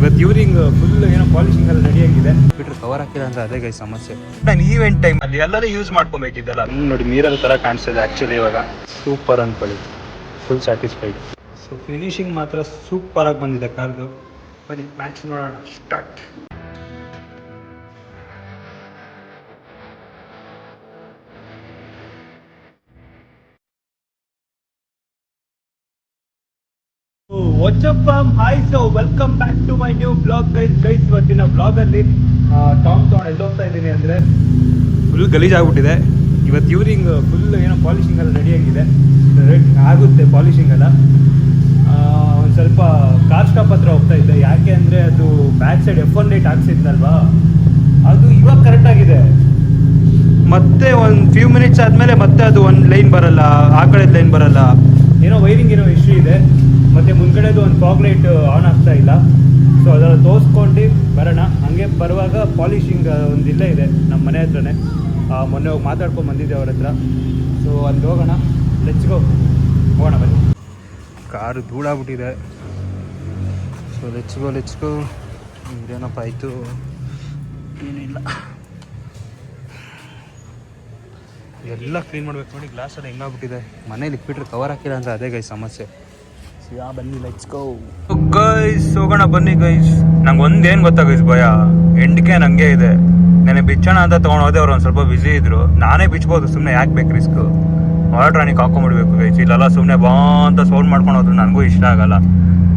ಇವತ್ತು ಯೂರಿಂಗ್ ಫುಲ್ ಏನೋ ಪಾಲಿಶಿಂಗ್ ಎಲ್ಲ ರೆಡಿ ಆಗಿದೆ. ಬಿಟ್ರೆ ಕವರ್ ಹಾಕಿಲ್ಲ ಅಂದ್ರೆ ಅದೇ ಗೈ ಸಮಸ್ಯೆ. ನಾನು ಈವೆಂಟ್ ಟೈಮ್ ಅಲ್ಲಿ ಎಲ್ಲರೂ ಯೂಸ್ ಮಾಡ್ಕೊಬೇಕಿದ್ದಲ್ಲ. ನೋಡಿ ಮಿರರ್ ತರ ಕಾಣಿಸ್ತಿದೆ ಆಕ್ಚುಲಿ ಇವಾಗ. ಸೂಪರ್ ಅನ್ಕೊಳ್ಳಿ, ಫುಲ್ ಸ್ಯಾಟಿಸ್ಫೈಡ್. ಸೊ ಫಿನಿಶಿಂಗ್ ಮಾತ್ರ ಸೂಪರ್ ಆಗಿ ಬಂದಿದೆ ಕಾರ್ದು. ಬನ್ನಿ ಮ್ಯಾಚ್ ನೋಡೋಣ. Start. What's up fam? Hi, so welcome back to my new vlog guys. ಇವತ್ತಿನ ಬ್ಲಾಗ್ ಅಲ್ಲಿ ಟಾಮ್ ಎಲ್ಲಿ ಹೋಗ್ತಾ ಇದ್ದೀನಿ ಅಂದ್ರೆ ಫುಲ್ ಗಲೀಜ್ ಆಗ್ಬಿಟ್ಟಿದೆ. ಇವತ್ತು ಯೂರಿಂಗ್ ಫುಲ್ ಏನೋ ಪಾಲಿಶಿಂಗ್ ಎಲ್ಲ ರೆಡಿ ಆಗಿದೆ, ಆಗುತ್ತೆ ಪಾಲಿಶಿಂಗ್ ಎಲ್ಲ. ಒಂದು ಸ್ವಲ್ಪ ಕಾರ್ ಸ್ಟಾಪ್ ಹತ್ರ ಹೋಗ್ತಾ ಇದ್ದೆ. ಯಾಕೆ ಅಂದರೆ ಅದು ಬ್ಯಾಕ್ ಸೈಡ್ F1 ಲೈಟ್ ಹಾಕ್ಸಿದ್ನಲ್ವಾ, ಅದು ಇವಾಗ ಕರೆಕ್ಟ್ ಆಗಿದೆ. ಮತ್ತೆ ಒಂದು ಫ್ಯೂ ಮಿನಿಟ್ಸ್ ಆದಮೇಲೆ ಮತ್ತೆ ಅದು ಒಂದು ಲೈನ್ ಬರಲ್ಲ, ಆ ಕಡೆದು ಲೈನ್ ಬರಲ್ಲ. ಏನೋ ವೈರಿಂಗ್ ಏನೋ ಇಶ್ಯೂ ಇದೆ. ಮತ್ತು ಮುಂದ್ಗಡೆದು ಒಂದು ಫಾಗ್ ಲೈಟ್ ಆನ್ ಆಗ್ತಾ ಇಲ್ಲ. ಸೊ ಅದೆಲ್ಲ ತೋರಿಸ್ಕೊಂಡು ಬರೋಣ. ಹಂಗೆ ಬರುವಾಗ ಪಾಲಿಶಿಂಗ್ ಒಂದು ಇಲ್ಲೇ ಇದೆ ನಮ್ಮ ಮನೆ ಹತ್ರನೇ. ಮೊನ್ನೆ ಹೋಗಿ ಮಾತಾಡ್ಕೊಂಡು ಬಂದಿದ್ದೆ ಅವ್ರ ಹತ್ರ. ಸೊ ಅಲ್ಲಿ ಹೋಗೋಣ. ಹೋಗೋಣ ಬನ್ನಿ. ಕಾರು ಧೂಳಾಗ್ಬಿಟ್ಟಿದೆ. So let's go. ಏನಪ್ಪ ಆಯಿತು, ಏನಿಲ್ಲ, ಎಲ್ಲ ಕ್ಲೀನ್ ಮಾಡ್ಬೇಕು. ನೋಡಿ ಗ್ಲಾಸ್ ಎಲ್ಲ ಹೆಂಗಾಗ್ಬಿಟ್ಟಿದೆ. ಮನೇಲಿ ಇಟ್ಬಿಟ್ರೆ ಕವರ್ ಹಾಕಿಲ್ಲ ಅಂದರೆ ಅದೇ ಗೈಸ್ ಸಮಸ್ಯೆ. ಬನ್ನಿ ಲೆಟ್ಸ್ ಗೋ ಗೈಸ್, ಹೋಗೋಣ ಬನ್ನಿ ಗೈಸ್. ನಂಗೆ ಒಂದೇನು ಗೊತ್ತಾ ಗೈಸ್, ಭಯ ಎಂಡ್ಕೆ ನಂಗೆ ಇದೆ. ನೆನೆ ಬಿಚ್ಚೋಣ ಅಂತ ತೊಗೊಂಡೋದೆ, ಅವ್ರು ಒಂದು ಸ್ವಲ್ಪ ಬ್ಯುಸಿ ಇದ್ರು. ನಾನೇ ಬಿಚ್ಬೋದು, ಸುಮ್ಮನೆ ಯಾಕೆ ಬೇಕು ರಿಸ್ಕ್. ಆರ್ಡ್ರಾನಿಗೆ ಹಾಕೊಂಡ್ಬಿಡ್ಬೇಕು ಗೈಸ್. ಇಲ್ಲೆಲ್ಲ ಸುಮ್ಮನೆ ಬಾ ಅಂತ ಸೌಂಡ್ ಮಾಡ್ಕೊಂಡು ಹೋದ್ರು ನನಗೂ ಇಷ್ಟ ಆಗಲ್ಲ.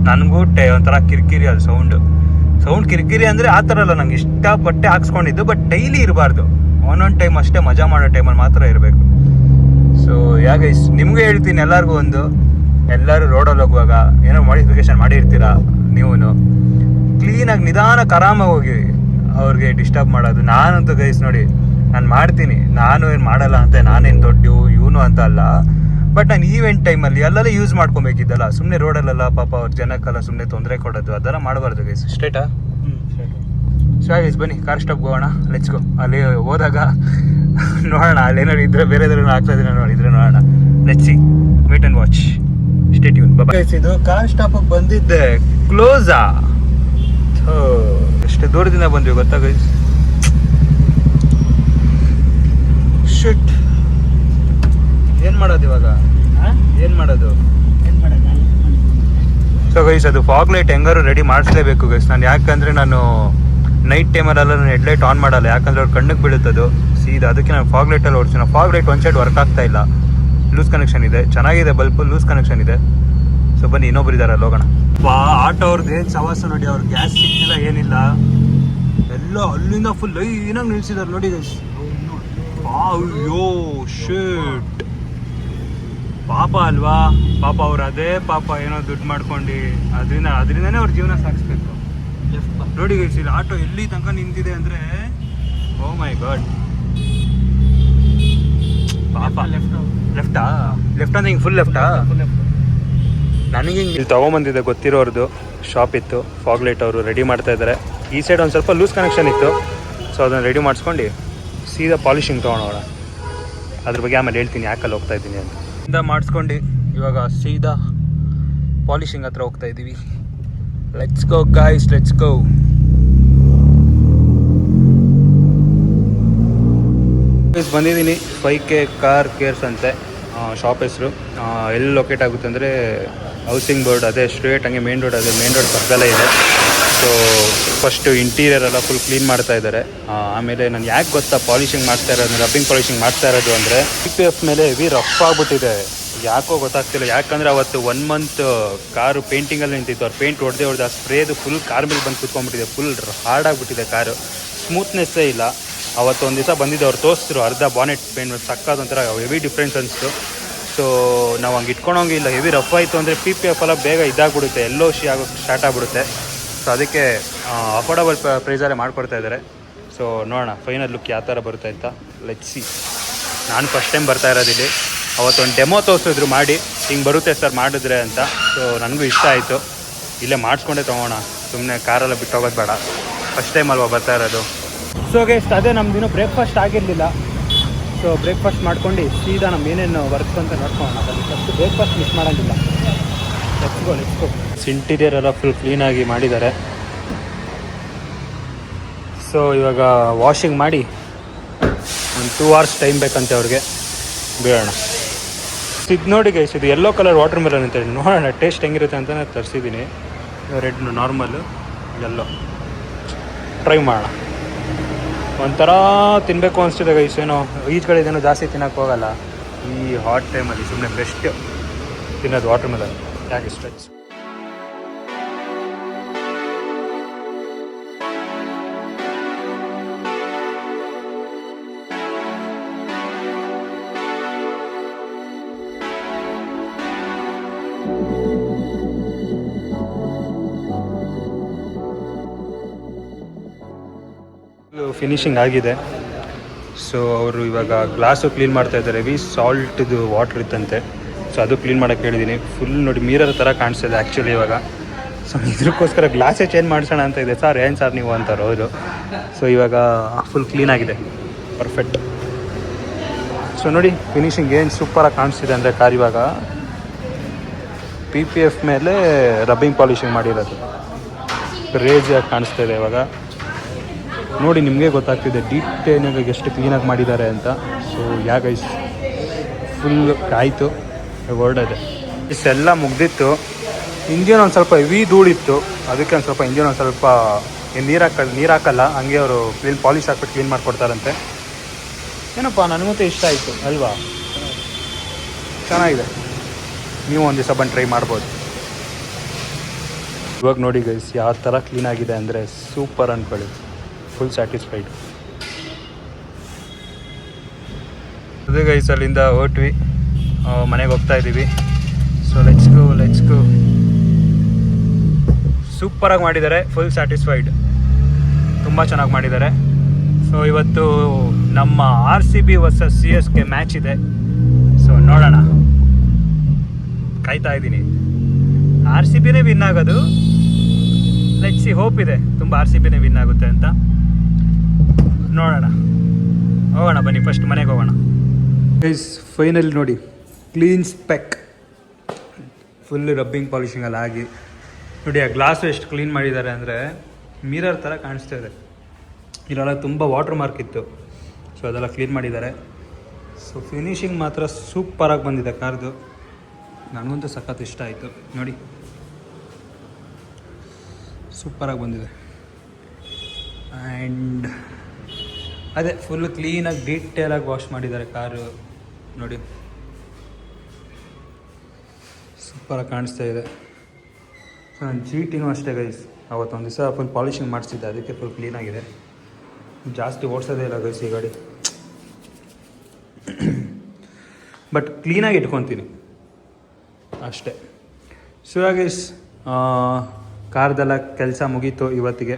ನನಗೂ ಒಂಥರ ಕಿರಿಕಿರಿ ಅದು ಸೌಂಡ್ ಕಿರಿಕಿರಿ ಅಂದರೆ ಆ ಥರ ಅಲ್ಲ. ನಂಗೆ ಇಷ್ಟಪಟ್ಟೆ ಹಾಕ್ಸ್ಕೊಂಡಿದ್ದು, ಬಟ್ ಡೈಲಿ ಇರಬಾರ್ದು. ಒಂದೊಂದು ಟೈಮ್ ಅಷ್ಟೇ, ಮಜಾ ಮಾಡೋ ಟೈಮಲ್ಲಿ ಮಾತ್ರ ಇರಬೇಕು. ಸೊ ಯಾ ಗೈಸ್, ನಿಮಗೂ ಹೇಳ್ತೀನಿ ಎಲ್ಲರಿಗೂ ಎಲ್ಲರೂ ರೋಡಲ್ಲಿ ಹೋಗುವಾಗ ಏನೋ ಮಾಡಿಫಿಕೇಶನ್ ಮಾಡಿರ್ತೀರ, ನೀವು ಕ್ಲೀನಾಗಿ ನಿಧಾನಕ್ಕೆ ಆರಾಮಾಗಿ ಹೋಗಿ. ಅವ್ರಿಗೆ ಡಿಸ್ಟರ್ಬ್ ಮಾಡೋದು ನಾನಂತೂ ಗೈಸ್ ನೋಡಿ, ನಾನು ಮಾಡ್ತೀನಿ. ನಾನು ಏನು ಮಾಡಲ್ಲ ಅಂತ, ನಾನೇನು ದೊಡ್ಡ ಇವನು ಅಂತ ಅಲ್ಲ. ಬಟ್ ನಾನು ಈವೆಂಟ್ ಟೈಮಲ್ಲಿ ಎಲ್ಲೆಲ್ಲ ಯೂಸ್ ಮಾಡ್ಕೊಬೇಕಿದ್ದಲ್ಲ. ಸುಮ್ಮನೆ ರೋಡಲ್ಲೆಲ್ಲ ಪಾಪ ಅವ್ರ ಜನಕ್ಕೆಲ್ಲ ಸುಮ್ಮನೆ ತೊಂದರೆ ಕೊಡೋದು ಅದೆಲ್ಲ ಮಾಡಬಾರ್ದು ಗೈಸ್. ಸ್ಟ್ರೇಟಾ? ಸೊ ಗೈಸ್ ಬನ್ನಿ ಕಾರ್ ಸ್ಟಾಪ್ಗೆ ಹೋಗೋಣ. Let's go. ಅಲ್ಲಿ ಹೋದಾಗ ನೋಡೋಣ, ಅಲ್ಲಿ ಏನಾದ್ರು ಇದ್ರೆ ಬೇರೆ ಆಗ್ತಾ ಇದ್ರೆ ನೋಡಿದ್ರೆ ನೋಡೋಣ. Let's see, wait and watch, stay tune. Guys ಇದು ಕಾರ್ ಸ್ಟಾಪಿಗೆ ಬಂದಿದ್ದೆ, ಕ್ಲೋಸಾ. ಎಷ್ಟು ದೂರದಿಂದ ಬಂದ್ವಿ ಗೊತ್ತಾ ಗೈಸ್. ಶಿಟ್, ಏನು ಮಾಡೋದು ಇವಾಗ? ಏನು ಮಾಡೋದು? ಸೊ ಗೈಸ್ ಅದು ಫಾಗ್ ಲೈಟ್ ಹೆಂಗಾರು ರೆಡಿ ಮಾಡಿಸ್ಲೇಬೇಕು ಗೈಸ್ ನಾನು. ಯಾಕಂದರೆ ನಾನು ನೈಟ್ ಟೈಮಲ್ಲೆಲ್ಲ ನಾನು ಹೆಡ್ಲೈಟ್ ಆನ್ ಮಾಡಲ್ಲ, ಯಾಕಂದ್ರೆ ಅವ್ರು ಕಣ್ಣಿಗೆ ಬೀಳುತ್ತದು ಸೀದಾ. ಅದಕ್ಕೆ ನಾನು ಫಾಗ್ ಲೈಟಲ್ಲಿ ಓಡಿಸ್ತೀನಿ. ಫಾಗ್ ಲೈಟ್ ಒಂದು ಸೈಡ್ ವರ್ಕ್ ಆಗ್ತಾ ಇಲ್ಲ, ಲೂಸ್ ಕನೆಕ್ಷನ್ ಇದೆ. ಚೆನ್ನಾಗಿದೆ ಬಲ್ಪು, ಲೂಸ್ ಕನೆಕ್ಷನ್ ಇದೆ. ಸೊ ಬನ್ನಿ, ಇನ್ನೊಬ್ರು ಇದ್ದಾರೆ, ಅಲ್ಲಿ ಹೋಗೋಣ. ಆಟೋ ಅವ್ರದ್ದು ಏನು ಸವಾಸ ನೋಡಿ. ಅವ್ರು ಗ್ಯಾಸ್ ಸಿಕ್ಕಿಲ್ಲ, ಏನಿಲ್ಲ, ಎಲ್ಲ ಅಲ್ಲಿಂದ ಫುಲ್ ಏನಾಗ ನಿಲ್ಸಿದ್ದಾರೆ ನೋಡಿ ಗೈಸ್. ಅಯ್ಯೋ ಶಿಟ್, ಪಾಪ ಅಲ್ವಾ ಪಾಪ. ಅವ್ರು ಅದೇ ಪಾಪ ಏನೋ ದುಡ್ಡು ಮಾಡ್ಕೊಂಡು ಅದರಿಂದನೇ ಅವ್ರ ಜೀವನ ಸಾಗಿಸ್ಬೇಕು. ನೋಡಿ ಗೈಸ್, ಇಲ್ಲಿ ಆಟೋ ಎಲ್ಲಿ ತನಕ ನಿಂತಿದೆ ಅಂದರೆ, ಓ ಮೈ ಗಾಡ್. ಪಾಪ ಲೆಫ್ಟಾ ಅಂದ್ರೆ ಹಿಂಗೆ ಫುಲ್ ಲೆಫ್ಟಾ? ನನಗೆ ಹಿಂಗೆ ಇಲ್ಲಿ ತೊಗೊಂಬಂದಿದ್ದೆ, ಗೊತ್ತಿರೋರ್ದು ಶಾಪ್ ಇತ್ತು. ಫಾಗ್ ಲೈಟ್ ಅವರು ರೆಡಿ ಮಾಡ್ತಾ ಇದ್ದಾರೆ. ಈ ಸೈಡ್ ಒಂದು ಸ್ವಲ್ಪ ಲೂಸ್ ಕನೆಕ್ಷನ್ ಇತ್ತು. ಸೊ ಅದನ್ನು ರೆಡಿ ಮಾಡಿಸ್ಕೊಂಡು ಸೀದಾ ಪಾಲಿಶಿಂಗ್ ತೊಗೊಂಡೋಣ. ಅದ್ರ ಬಗ್ಗೆ ಆಮೇಲೆ ಹೇಳ್ತೀನಿ ಯಾಕಲ್ಲಿ ಹೋಗ್ತಾ ಇದ್ದೀನಿ ಅಂತ. ಇಂದ ಮಾಡಿಸ್ಕೊಂಡು ಇವಾಗ ಸೀದಾ ಪಾಲಿಶಿಂಗ್ ಹತ್ರ ಹೋಗ್ತಾ ಇದ್ದೀವಿ. Let's go guys, let's go. ಬಂದಿದ್ದೀನಿ 5K ಕಾರ್ ಕೇರ್ಸ್ ಅಂತೆ ಶಾಪ್ ಹೆಸರು. ಎಲ್ಲಿ ಲೊಕೇಟ್ ಆಗುತ್ತೆ ಅಂದರೆ ಹೌಸಿಂಗ್ ಬೋರ್ಡ್ ಅದೇ ಸ್ಟ್ರೇಟ್ ಹಂಗೆ ಮೇನ್ ರೋಡ್ ಪಕ್ಕದಲ್ಲೇ ಇದೆ. ಸೊ ಫಸ್ಟು ಇಂಟೀರಿಯರ್ ಎಲ್ಲ ಫುಲ್ ಕ್ಲೀನ್ ಮಾಡ್ತಾ ಇದ್ದಾರೆ. ಆಮೇಲೆ ನಾನು ಯಾಕೆ ಗೊತ್ತಾ ಪಾಲಿಶಿಂಗ್ ಮಾಡ್ತಾ ಇರೋದು, ರಬ್ಬಿಂಗ್ ಪಾಲಿಶಿಂಗ್ ಮಾಡ್ತಾ ಇರೋದು ಅಂದರೆ PPF ಮೇಲೆ ಹೆವಿ ರಫ್ ಆಗಿಬಿಟ್ಟಿದೆ. ಯಾಕೋ ಗೊತ್ತಾಗ್ತಿಲ್ಲ. ಯಾಕಂದರೆ ಅವತ್ತು 1 ಮಂತ್ ಕಾರು ಪೇಂಟಿಂಗಲ್ಲಿ ನಿಂತಿತ್ತು. ಅವ್ರು ಪೇಂಟ್ ಹೊಡೆದೇ ಆ ಸ್ಪ್ರೇದು ಫುಲ್ ಕಾರ್ ಮೇಲೆ ಬಂದು ಕೂತ್ಕೊಂಡ್ಬಿಟ್ಟಿದೆ. ಫುಲ್ ಹಾರ್ಡ್ ಆಗಿಬಿಟ್ಟಿದೆ ಕಾರು, ಸ್ಮೂತ್ನೆಸ್ಸೇ ಇಲ್ಲ. ಅವತ್ತು ಒಂದು ದಿವಸ ಬಂದಿದ್ದು ಅವ್ರು ತೋರಿಸಿದ್ರು, ಅರ್ಧ ಬಾನೆಟ್ ಪೇಂಟ್ ಸಕ್ಕಾದೊಂಥರ ಹೆವಿ ಡಿಫ್ರೆನ್ಸ್ ಅನಿಸ್ತು. ಸೊ ನಾವು ಹಂಗೆ ಇಟ್ಕೊಳೋಂಗಿಲ್ಲ. ಹೆವಿ ರಫ್ ಆಯಿತು ಅಂದರೆ PPF ಎಲ್ಲ ಬೇಗ ಇದಾಗ್ಬಿಡುತ್ತೆ, ಎಲ್ಲೋ ಆಗೋಕ್ಕೆ ಸ್ಟಾರ್ಟ್ ಆಗಿಬಿಡುತ್ತೆ. ಸೊ ಅದಕ್ಕೆ ಅಫೋರ್ಡಬಲ್ ಪ್ರೈಸಲ್ಲೇ ಮಾಡಿಕೊಡ್ತಾ ಇದ್ದಾರೆ. ಸೊ ನೋಡೋಣ ಫೈನಲ್ ಲುಕ್ ಯಾವ ಥರ ಬರುತ್ತೆ ಅಂತ. Let's see. ನಾನು ಫಸ್ಟ್ ಟೈಮ್ ಬರ್ತಾ ಇರೋದಿಲ್ಲಿ. ಅವತ್ತೊಂದು ಡೆಮೋ ತೋರಿಸಿದ್ರು ಮಾಡಿ, ಹಿಂಗೆ ಬರುತ್ತೆ ಸರ್ ಮಾಡಿದ್ರೆ ಅಂತ. ಸೊ ನನಗೂ ಇಷ್ಟ ಆಯಿತು. ಇಲ್ಲೇ ಮಾಡಿಸ್ಕೊಂಡೇ ತೊಗೋಣ, ಸುಮ್ಮನೆ ಕಾರೆಲ್ಲ ಬಿಟ್ಟು ಹೋಗೋದು ಬೇಡ. ಫಸ್ಟ್ ಟೈಮ್ ಅಲ್ವಾ ಬರ್ತಾ ಇರೋದು. ಸೊ ಗೈಸ್ ಅದೇ ನಮ್ದಿನ್ನೂ ಬ್ರೇಕ್ಫಾಸ್ಟ್ ಆಗಿರಲಿಲ್ಲ. ಸೊ ಬ್ರೇಕ್ಫಾಸ್ಟ್ ಮಾಡ್ಕೊಂಡು ಸೀದಾ ನಮ್ಮ ಏನೇನು ವರ್ಕ್ ಅಂತ ನೋಡ್ಕೊಳ್ಳೋಣ. ಫಸ್ಟ್ ಬ್ರೇಕ್ಫಾಸ್ಟ್ ಮಿಸ್ ಮಾಡೋಂಗಿಲ್ಲ. Let's go. ಇಂಟೀರಿಯರ್ ಎಲ್ಲ ಫುಲ್ ಕ್ಲೀನಾಗಿ ಮಾಡಿದ್ದಾರೆ. ಸೊ ಇವಾಗ ವಾಷಿಂಗ್ ಮಾಡಿ ಒಂದು 2 hours ಟೈಮ್ ಬೇಕಂತೆ ಅವ್ರಿಗೆ, ಬೇಡೋಣ. ಇದು ನೋಡಿ ಗೈಸ್, ಇದು ಯೆಲ್ಲೋ ಕಲರ್ ವಾಟರ್ ಮೆಲನ್ ಅಂತ ಹೇಳಿ, ನೋಡೋಣ ಟೇಸ್ಟ್ ಹೆಂಗಿರುತ್ತೆ ಅಂತ ತರಿಸಿದ್ದೀನಿ. ರೆಡ್ ನಾರ್ಮಲ್ಲು, ಯೆಲ್ಲೋ ಟ್ರೈ ಮಾಡೋಣ. ಒಂಥರ ತಿನ್ನಬೇಕು ಅನಿಸ್ತಿದೆ ಗೈಸ್. ಏನೋ ಈಚ್ ಕಡೆ ಇದೇನೋ ಜಾಸ್ತಿ ತಿನ್ನೋಕ್ಕೆ ಹೋಗಲ್ಲ ಈ ಹಾಟ್ ಟೈಮಲ್ಲಿ, ಸುಮ್ಮನೆ ಬೆಸ್ಟ್ ತಿನ್ನೋದು ವಾಟರ್ ಮೆಲನ್. ಯಾಕೆ ಸ್ಟ್ರೆಚ್ ಫಿನಿಶಿಂಗ್ ಆಗಿದೆ. ಸೊ ಅವರು ಇವಾಗ ಗ್ಲಾಸು ಕ್ಲೀನ್ ಮಾಡ್ತಾ ಇದ್ದಾರೆ. ಸಾಲ್ಟ್ದು ವಾಟ್ರ್ ಇತ್ತಂತೆ, ಸೊ ಅದು ಕ್ಲೀನ್ ಮಾಡೋಕ್ಕೆ ಹೇಳಿದ್ದೀನಿ. ಫುಲ್ ನೋಡಿ ಮಿರರ್ ಥರ ಕಾಣಿಸ್ತಿದೆ ಆ್ಯಕ್ಚುಲಿ ಇವಾಗ. ಸೊ ಇದಕ್ಕೋಸ್ಕರ ಗ್ಲಾಸೇ ಚೇಂಜ್ ಮಾಡಿಸೋಣ ಅಂತ ಇದೆ. ಸರ್ ಏನು ಸರ್ ನೀವು ಅಂತಾರೆ ಅವರು. ಸೊ ಇವಾಗ ಫುಲ್ ಕ್ಲೀನ್ ಆಗಿದೆ, ಪರ್ಫೆಕ್ಟ್. ಸೊ ನೋಡಿ ಫಿನಿಶಿಂಗ್ ಏನು ಸೂಪರಾಗಿ ಕಾಣಿಸ್ತಿದೆ ಅಂದರೆ ಕಾರ್ ಇವಾಗ PPF ಮೇಲೆ ರಬ್ಬಿಂಗ್ ಪಾಲಿಶಿಂಗ್ ಮಾಡಿರೋದು ರೇಜಿಯಾಗಿ ಕಾಣಿಸ್ತಾ ಇದೆ ಇವಾಗ. ನೋಡಿ ನಿಮಗೆ ಗೊತ್ತಾಗ್ತಿದೆ ಡೀಟೇಲಾಗಿ ಎಷ್ಟು ಕ್ಲೀನಾಗಿ ಮಾಡಿದ್ದಾರೆ ಅಂತ. ಸೊ ಗೈಸ್ ಫುಲ್ ಆಯಿತು, ಹೊರಡದೆ ಇಷ್ಟೆಲ್ಲ ಮುಗ್ದಿತ್ತು. ಇಂಜಿನ್ ಒಂದು ಸ್ವಲ್ಪ ಹೆವಿ ಧೂಳಿತ್ತು, ಅದಕ್ಕೆ ಒಂದು ಸ್ವಲ್ಪ ಇಂಜಿನ್ ಒಂದು ಸ್ವಲ್ಪ ನೀರು ಹಾಕಲ್ಲ, ಹಂಗೆ ಅವರು ಪಾಲಿಶ್ ಹಾಕ್ಬಿಟ್ಟು ಕ್ಲೀನ್ ಮಾಡಿಕೊಡ್ತಾರಂತೆ. ಏನಪ್ಪ ನನಗಂತೂ ಇಷ್ಟ ಆಯಿತು ಅಲ್ವಾ, ಚೆನ್ನಾಗಿದೆ. ನೀವು ಒಂದು ದಿವಸ ಬಂದು ಟ್ರೈ ಮಾಡ್ಬೋದು. ಇವಾಗ ನೋಡಿ ಗೈಸ್ ಯಾವ ಥರ ಕ್ಲೀನಾಗಿದೆ ಅಂದರೆ ಸೂಪರ್ ಅಂದ್ಕೊಳ್ಳಿ, ಫುಲ್ ಸ್ಯಾಟಿಸ್ಫೈಡ್. ಅದೇ ಗೈಸ್ ಅಲ್ಲಿಂದ ಹೊರಟ್ವಿ, ಮನೆಗೆ ಹೋಗ್ತಾ ಇದ್ದೀವಿ. ಸೊ ಲೆಟ್ಸ್ ಗೋ. ಸೂಪರಾಗಿ ಮಾಡಿದ್ದಾರೆ, ಫುಲ್ ಸ್ಯಾಟಿಸ್ಫೈಡ್, ತುಂಬ ಚೆನ್ನಾಗಿ ಮಾಡಿದ್ದಾರೆ. ಸೊ ಇವತ್ತು ನಮ್ಮ RCB ವರ್ಸಸ್ CSK ಮ್ಯಾಚ್ ಇದೆ. ಸೊ ನೋಡೋಣ, ಕಾಯ್ತಾ ಇದ್ದೀನಿ. RCBನೇ ವಿನ್ ಆಗೋದು, ಲೆಟ್ಸ್ ಸಿ, ಹೋಪ್ ಇದೆ ತುಂಬ RCBನೇ ವಿನ್ ಆಗುತ್ತೆ ಅಂತ. ನೋಡೋಣ, ಹೋಗೋಣ ಬನ್ನಿ, ಫಸ್ಟ್ ಮನೆಗೆ ಹೋಗೋಣ. ಗೈಸ್ ಫೈನಲ್ ನೋಡಿ clean speck, full rubbing polishing ಎಲ್ಲ ಆಗಿ ನೋಡಿ. ಆ ಗ್ಲಾಸು ಎಷ್ಟು ಕ್ಲೀನ್ ಮಾಡಿದ್ದಾರೆ ಅಂದರೆ ಮಿರರ್ ಥರ ಕಾಣಿಸ್ತಾ ಇದೆ. ಇಲ್ಲೆಲ್ಲ ತುಂಬ ವಾಟರ್ ಮಾರ್ಕ್ ಇತ್ತು, ಸೊ ಅದೆಲ್ಲ ಕ್ಲೀನ್ ಮಾಡಿದ್ದಾರೆ. ಸೊ ಫಿನಿಶಿಂಗ್ ಮಾತ್ರ ಸೂಪರಾಗಿ ಬಂದಿದೆ ಕಾರ್ದು, ನನಗಂತೂ ಸಖತ್ ಇಷ್ಟ ಆಯಿತು. ನೋಡಿ ಸೂಪರಾಗಿ ಬಂದಿದೆ. ಆ್ಯಂಡ್ ಅದೇ ಫುಲ್ ಕ್ಲೀನಾಗಿ ಡೀಟೇಲಾಗಿ ವಾಶ್ ಮಾಡಿದ್ದಾರೆ ಕಾರು. ನೋಡಿ ಸೂಪರಾಗಿ ಕಾಣಿಸ್ತಾ ಇದೆ. ಸೊ ನಾನು GTನೂ ಅಷ್ಟೇ ಗೈಸ್, ಅವತ್ತೊಂದು ದಿವಸ ಫುಲ್ ಪಾಲಿಶಿಂಗ್ ಮಾಡಿಸಿದ್ದೆ, ಅದಕ್ಕೆ ಫುಲ್ ಕ್ಲೀನಾಗಿದೆ. ಜಾಸ್ತಿ ಓಡಿಸೋದೇ ಇಲ್ಲ ಗೈಸ್ ಈ ಗಾಡಿ, ಬಟ್ ಕ್ಲೀನಾಗಿ ಇಟ್ಕೊತೀನಿ ಅಷ್ಟೇ. ಸೊ ಗೈಸ್ ಕಾರ್ದೆಲ್ಲ ಕೆಲಸ ಮುಗೀತು ಇವತ್ತಿಗೆ.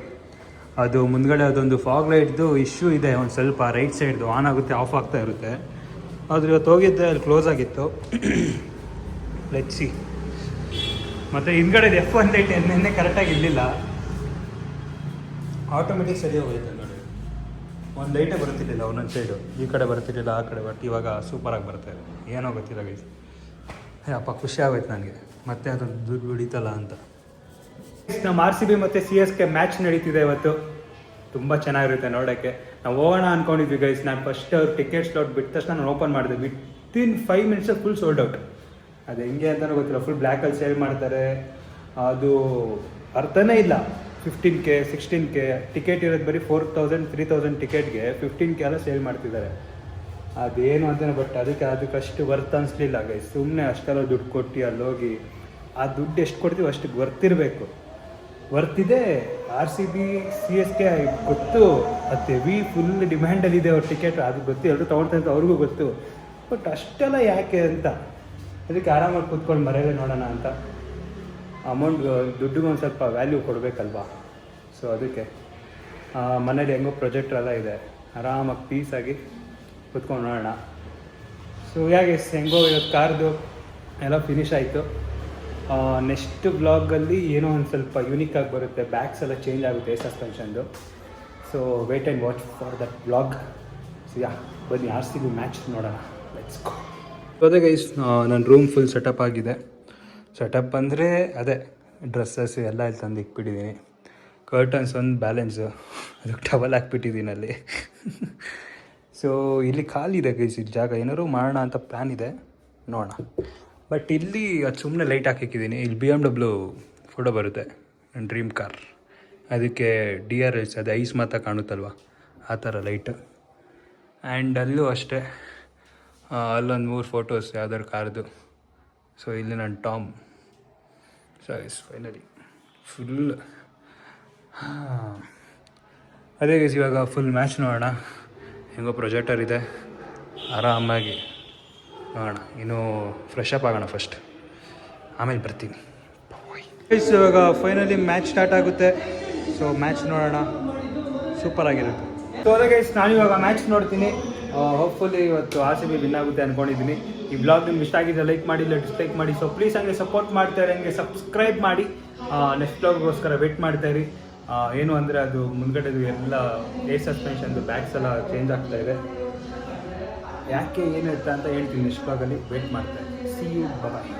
ಅದು ಮುಂದ್ಗಡೆ ಅದೊಂದು ಫಾಗ್ ಲೈಟ್ದು ಇಶ್ಯೂ ಇದೆ, ಒಂದು ಸ್ವಲ್ಪ ರೈಟ್ ಸೈಡ್ದು ಆನ್ ಆಗುತ್ತೆ ಆಫ್ ಆಗ್ತಾ ಇರುತ್ತೆ. ಆದ್ರೆ ಇವತ್ತು ಹೋಗಿದ್ದೆ, ಅಲ್ಲಿ ಕ್ಲೋಸ್ ಆಗಿತ್ತು. Let's see. ಮತ್ತು ಹಿಂದ್ಗಡೆ F1 ಲೈಟ್ ನಿನ್ನೆ ಕರೆಕ್ಟಾಗಿ ಇರಲಿಲ್ಲ, ಆಟೋಮೆಟಿಕ್ ಸರಿ ಹೋಗುತ್ತೆ ನೋಡಿ. ಒಂದು ಲೈಟೇ ಬರ್ತಿರ್ಲಿಲ್ಲ ಒಂದೊಂದು ಸೈಡು, ಈ ಕಡೆ ಬರ್ತಿರ್ಲಿಲ್ಲ ಆ ಕಡೆ, ಬಟ್ ಇವಾಗ ಸೂಪರಾಗಿ ಬರ್ತಾಯಿದೆ. ಏನೋ ಗೊತ್ತಿಲ್ಲ ಗೈಸ್, ಅಪ್ಪ ಖುಷಿ ಆಗೋಯ್ತು ನನಗೆ, ಮತ್ತೆ ಅದೊಂದು ದುಡ್ಡು ಹಿಡಿತಲ್ಲ ಅಂತ. ನಮ್ಮ RCB ಮತ್ತು CSK ಮ್ಯಾಚ್ ನಡೀತಿದೆ ಇವತ್ತು, ತುಂಬ ಚೆನ್ನಾಗಿರುತ್ತೆ ನೋಡೋಕ್ಕೆ. ನಾವು ಹೋಗೋಣ ಅಂದ್ಕೊಂಡಿದ್ವಿ ಗೈಸ್. ನಾನು ಫಸ್ಟ್ ಅವ್ರು ಟಿಕೆಟ್ ಸ್ಲಾಟ್ ಬಿಟ್ಟ ತಕ್ಷಣ ನಾನು ಓಪನ್ ಮಾಡಿದೆ, within 5 minutes full sold out. ಅದು ಹೆಂಗೆ ಅಂತಲೂ ಗೊತ್ತಿಲ್ಲ, ಫುಲ್ ಬ್ಲ್ಯಾಕಲ್ಲಿ ಸೇಲ್ ಮಾಡ್ತಾರೆ, ಅದು ಅರ್ಥನೇ ಇಲ್ಲ. 15K 16K ಟಿಕೆಟ್ ಇರೋದು ಬರೀ 4000 3000 ಟಿಕೆಟ್ಗೆ 15K ಎಲ್ಲ ಸೇಲ್ ಮಾಡ್ತಿದ್ದಾರೆ. ಅದೇನು ಅಂತಾನೆ, ಬಟ್ ಅದಕ್ಕಷ್ಟು ವರ್ತ್ ಅನಿಸ್ಲಿಲ್ಲ ಗೈಸ್. ಸುಮ್ಮನೆ ಅಷ್ಟೆಲ್ಲ ದುಡ್ಡು ಕೊಟ್ಟು ಅಲ್ಲಿ ಹೋಗಿ ಆ ದುಡ್ಡು ಎಷ್ಟು ಕೊಡ್ತೀವಿ ಅಷ್ಟಕ್ಕೆ ವರ್ತಿರಬೇಕು. ವರ್ತಿದೆ. RCB CSK ಗೊತ್ತು, ಅದು ಹೆವಿ ಫುಲ್ ಡಿಮ್ಯಾಂಡಲ್ಲಿದೆ ಅವ್ರ ಟಿಕೆಟ್, ಅದು ಗೊತ್ತು, ಎಲ್ಲರೂ ತೊಗೊಳ್ತಾ ಅಂತ ಅವ್ರಿಗೂ ಗೊತ್ತು. ಬಟ್ ಅಷ್ಟೆಲ್ಲ ಯಾಕೆ ಅಂತ, ಅದಕ್ಕೆ ಆರಾಮಾಗಿ ಕೂತ್ಕೊಂಡು ಮರೆಯಲ್ಲೇ ನೋಡೋಣ ಅಂತ. ಅಮೌಂಟ್ ದುಡ್ಡಿಗೆ ಒಂದು ಸ್ವಲ್ಪ ವ್ಯಾಲ್ಯೂ ಕೊಡಬೇಕಲ್ವಾ. ಸೊ ಅದಕ್ಕೆ ಮನೇಲಿ ಹೆಂಗೋ ಪ್ರೊಜೆಕ್ಟ್ರ್ ಎಲ್ಲ ಇದೆ, ಆರಾಮಾಗಿ ಪೀಸಾಗಿ ಕೂತ್ಕೊಂಡು ನೋಡೋಣ. ಸೊ ಹೇಗೆ ಹೆಂಗೋ ಇವತ್ತು ಕಾರ್ದು ಎಲ್ಲ ಫಿನಿಶ್ ಆಯಿತು. ನೆಕ್ಸ್ಟ್ ಬ್ಲಾಗಲ್ಲಿ ಏನೋ ಒಂದು ಸ್ವಲ್ಪ ಯೂನಿಕ್ ಆಗಿ ಬರುತ್ತೆ, ಬ್ಯಾಗ್ಸ್ ಎಲ್ಲ ಚೇಂಜ್ ಆಗುತ್ತೆ ಸಸ್ಪೆನ್ಷನ್ದು. So wait and watch for that blog. So ಬನ್ನಿ RCB ಮ್ಯಾಚ್ ನೋಡೋಣ, ಲೆಟ್ಸ್ ಗೋ. ಅದೇ ಗೈಸ್ ನನ್ನ ರೂಮ್ ಫುಲ್ ಸೆಟಪ್ ಆಗಿದೆ. ಸೆಟಪ್ ಅಂದರೆ ಅದೇ ಡ್ರೆಸ್ಸಸ್ ಎಲ್ಲ ಇಲ್ಲಿ ತಂದು ಇಕ್ಬಿಟ್ಟಿದ್ದೀನಿ. ಕರ್ಟನ್ಸ್ ಒಂದು ಬ್ಯಾಲೆನ್ಸು ಅದಕ್ಕೆ ಟವಲ್ ಹಾಕ್ಬಿಟ್ಟಿದ್ದೀನಿ ಅಲ್ಲಿ. ಸೊ ಇಲ್ಲಿ ಖಾಲಿ ಇದೆ ಗೈಸ್, ಇಲ್ಲಿ ಜಾಗ ಏನಾದ್ರು ಮಾಡೋಣ ಅಂತ ಪ್ಲ್ಯಾನ್ ಇದೆ, ನೋಡೋಣ. ಬಟ್ ಇಲ್ಲಿ ಅದು ಸುಮ್ಮನೆ ಲೈಟ್ ಹಾಕಿದ್ದೀನಿ. ಇಲ್ಲಿ BMW ಫೋಟೋ ಬರುತ್ತೆ, ನನ್ನ ಡ್ರೀಮ್ ಕಾರ್. ಅದಕ್ಕೆ DRS ಅದು ಐಸ್ ಮಾತ್ರ ಕಾಣುತ್ತಲ್ವ ಆ ಥರ ಲೈಟು. ಆ್ಯಂಡ್ ಅಲ್ಲೂ ಅಷ್ಟೇ, ಅಲ್ಲೊಂದು 3 ಫೋಟೋಸ್ ಯಾವ್ದಾದ್ರು ಕಾರ್ದು. ಸೊ ಇಲ್ಲಿ ನನ್ನ Tom. So is finally full ಅದೇ ಗೈಸ್, ಇವಾಗ ಫುಲ್ ಮ್ಯಾಚ್ ನೋಡೋಣ. ಹೆಂಗೋ ಪ್ರೊಜೆಕ್ಟರ್ ಇದೆ, ಆರಾಮಾಗಿ ನೋಡೋಣ. ಇನ್ನೂ ಫ್ರೆಶ್ ಅಪ್ ಆಗೋಣ ಫಸ್ಟ್, ಆಮೇಲೆ ಬರ್ತೀನಿ ಗೈಸ್. ಇವಾಗ ಫೈನಲಿ ಮ್ಯಾಚ್ ಸ್ಟಾರ್ಟ್ ಆಗುತ್ತೆ. ಸೊ ಮ್ಯಾಚ್ ನೋಡೋಣ, ಸೂಪರ್ ಆಗಿರುತ್ತೆ. ಸೊ ಅದೇ ಗೈಸ್, ನಾನಿವಾಗ ಮ್ಯಾಚ್ ನೋಡ್ತೀನಿ. ಹೋಪ್ಫುಲಿ ಇವತ್ತು RCB ವಿನ್ ಆಗುತ್ತೆ ಅಂದ್ಕೊಂಡಿದ್ದೀನಿ. ಈ ಬ್ಲಾಗ್ ನಿಮ್ಗೆ ಇಷ್ಟ ಆಗಿದೆ ಲೈಕ್ ಮಾಡಿ, ಇಲ್ಲ ಡಿಸ್ಲೈಕ್ ಮಾಡಿ. ಸೊ ಪ್ಲೀಸ್ ಹಂಗೆ ಸಪೋರ್ಟ್ ಮಾಡ್ತಾರೆ, ಹಂಗೆ ಸಬ್ಸ್ಕ್ರೈಬ್ ಮಾಡಿ. ನೆಕ್ಸ್ಟ್ ಬ್ಲಾಗ್ಗೋಸ್ಕರ ವೆಯ್ಟ್ ಮಾಡ್ತಾಯಿರಿ. ಏನು ಅಂದರೆ ಅದು ಮುಂದ್ಗಡೆದು ಎಲ್ಲ ಏರ್ ಸಸ್ಪೆನ್ಷನ್ದು ಬ್ಯಾಗ್ಸ್ ಎಲ್ಲ ಚೇಂಜ್ ಆಗ್ತಾ ಇದೆ. ಯಾಕೆ ಏನಿರುತ್ತೆ ಅಂತ ಹೇಳ್ತೀನಿ ನೆಕ್ಸ್ಟ್ ಬ್ಲಾಗಲ್ಲಿ. ವೆಯ್ಟ್ ಮಾಡ್ತಾರೆ. See you, bye.